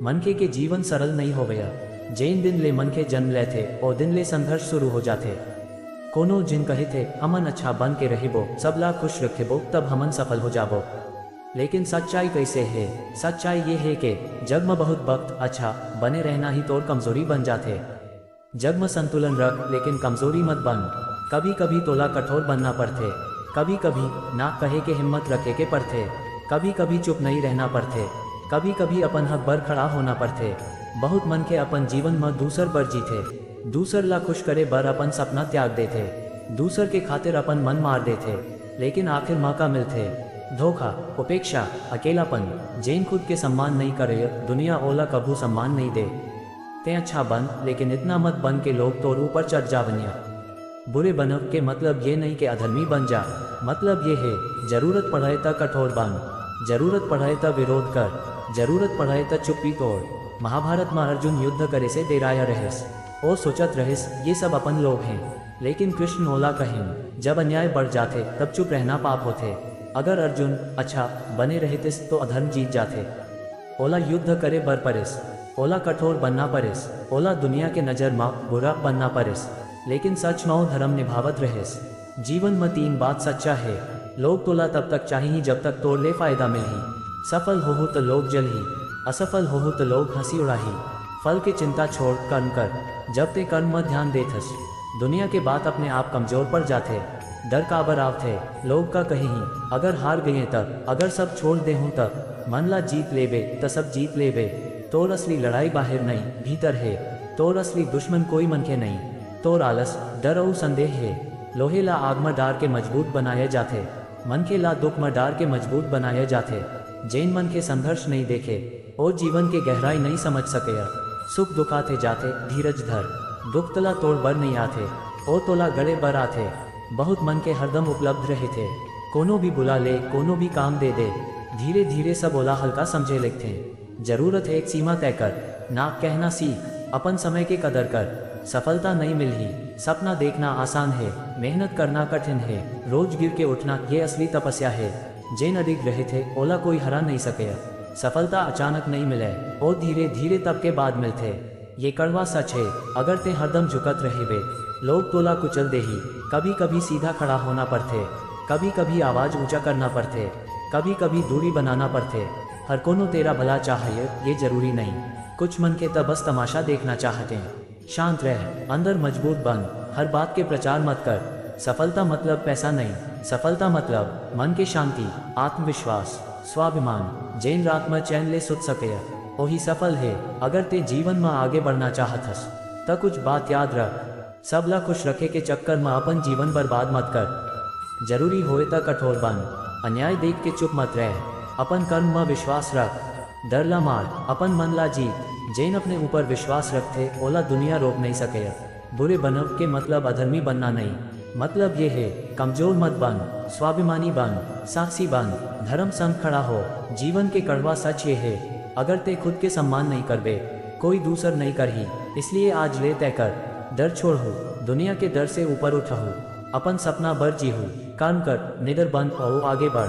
मनखे के जीवन सरल नहीं हो गया। जैन दिन ले मनखे जन्म ले थे और दिन ले संघर्ष शुरू हो जाते। कोनो जिन कहे थे हमन अच्छा बन के रहिबो, सबला खुश रखेबो, तब हमन सफल हो जाबो। लेकिन सच्चाई कैसे है? सच्चाई ये है कि जग में बहुत वक्त अच्छा बने रहना ही तोर कमजोरी बन जाते। जग में संतुलन रख, लेकिन कमजोरी मत बन। कभी कभी तोला कठोर बनना पड़ते, कभी कभी ना कहे के हिम्मत रखे के पड़ते, कभी कभी चुप नहीं रहना पड़ते, कभी कभी अपन हक बर खड़ा होना पड़ते। बहुत मन के अपन जीवन में दूसर बर जीते, दूसर ला खुश करे बर अपन सपना त्याग देते, दूसर के खातिर अपन मन मार देते, लेकिन आखिर मौका मिलते। धोखा, उपेक्षा, अकेलापन। जैन खुद के सम्मान नहीं करे, दुनिया ओला कभू सम्मान नहीं दे। ते अच्छा बन, लेकिन इतना मत बन के लोग तोर ऊपर चढ़ जावनिया। बुरे बनव के मतलब ये नहीं कि अधर्मी बन जा, मतलब ये है जरूरत पड़े तो कठोर बन, जरूरत पड़े तो विरोध कर, जरूरत पड़े तो चुप्पी तोड़। महाभारत में अर्जुन युद्ध करे से डेराया रहिस और सोचत रहिस ये सब अपन लोग हैं, लेकिन कृष्ण ओला कहें जब अन्याय बढ़ जाते तब चुप रहना पाप होते। अगर अर्जुन अच्छा बने रहते तो अधर्म जीत जाते। ओला युद्ध करे बर परिस, ओला कठोर बनना परिस, ओला दुनिया के नज़र में बुरा बनना परिस, लेकिन सच में धर्म निभावत रहिस। जीवन में तीन बात सच्चा है, लोग तोला तब तक चाहिए जब तक तोड़ ले फायदा मिलही। सफल हो तो लोग जलही, असफल हो तो लोग हंसी उड़ाही। फल के चिंता छोड़ कर्म कर, जब ते कर्म में ध्यान देथस। दुनिया के बात अपने आप कमजोर पड़ जाते, डर काबर आवथे लोग का कहीं। अगर हार गए तब, अगर सब छोड़ दे हूँ तब, मन ला जीत लेबे तो सब जीत लेबे। तोर असली लड़ाई बाहर नहीं भीतर है, तोर असली दुश्मन कोई मन के नहीं, तोर आलस डर और संदेह है। लोहे ला आग में डार के मजबूत बनाए जाते, मन के ला दुख में डार के मजबूत बनाए जाते। जैन मन के संघर्ष नहीं देखे और जीवन के गहराई नहीं समझ सके। सुख दुखाते जाते, धीरज धर, दुख तला तोड़ बर नहीं आते और तोला गड़े बर आते। बहुत मन के हरदम उपलब्ध रहे थे, कोनो भी बुला ले, कोनो भी काम दे दे। धीरे धीरे सब ओला हल्का समझे लगते। जरूरत है एक सीमा तय कर, ना कहना सीख, अपन समय के कदर कर। सफलता नहीं मिलही, सपना देखना आसान है, मेहनत करना कठिन है, रोज गिर के उठना ये असली तपस्या है। जैन अडिग रहे थे ओला कोई हरा नहीं सके। सफलता अचानक नहीं मिले और धीरे धीरे तब के बाद मिलते। ये कड़वा सच है, अगर ते हरदम झुकत रहे बे, लोग तोला कुचल दे ही। कभी कभी सीधा खड़ा होना पड़ते, कभी कभी आवाज ऊंचा करना पड़ते, कभी कभी दूरी बनाना पड़ते। हर कोनो तेरा भला चाहिए ये जरूरी नहीं, कुछ मन के तब बस तमाशा देखना चाहते हैं। शांत रह, अंदर मजबूत बन, हर बात के प्रचार मत कर। सफलता मतलब पैसा नहीं, सफलता मतलब मन के शांति, आत्मविश्वास, स्वाभिमान। जैन रात में चैन ले सुत सके वही सफल है। अगर ते जीवन में आगे बढ़ना चाहतस तो कुछ बात याद रख, सबला खुश रखे के चक्कर में अपन जीवन बर्बाद मत कर। जरूरी होए तो कठोर बन, अन्याय देख के चुप मत रह, अपन कर्म में विश्वास रख, डर ला मार, अपन मन ला जीत। जैन अपने ऊपर विश्वास रखते ओला दुनिया रोक नहीं सके। बुरे बनव के मतलब अधर्मी बनना नहीं, मतलब ये है कमजोर मत बन, स्वाभिमानी बन, साहसी बन, धर्म संग खड़ा हो। जीवन के कड़वा सच ये है, अगर ते खुद के सम्मान नहीं करबे, कोई दूसर नहीं करही। इसलिए आज ले तय कर, डर छोड़ हो, दुनिया के डर से ऊपर उठ हो, अपन सपना बर जी हो, काम कर, निडर बन और आगे बढ़।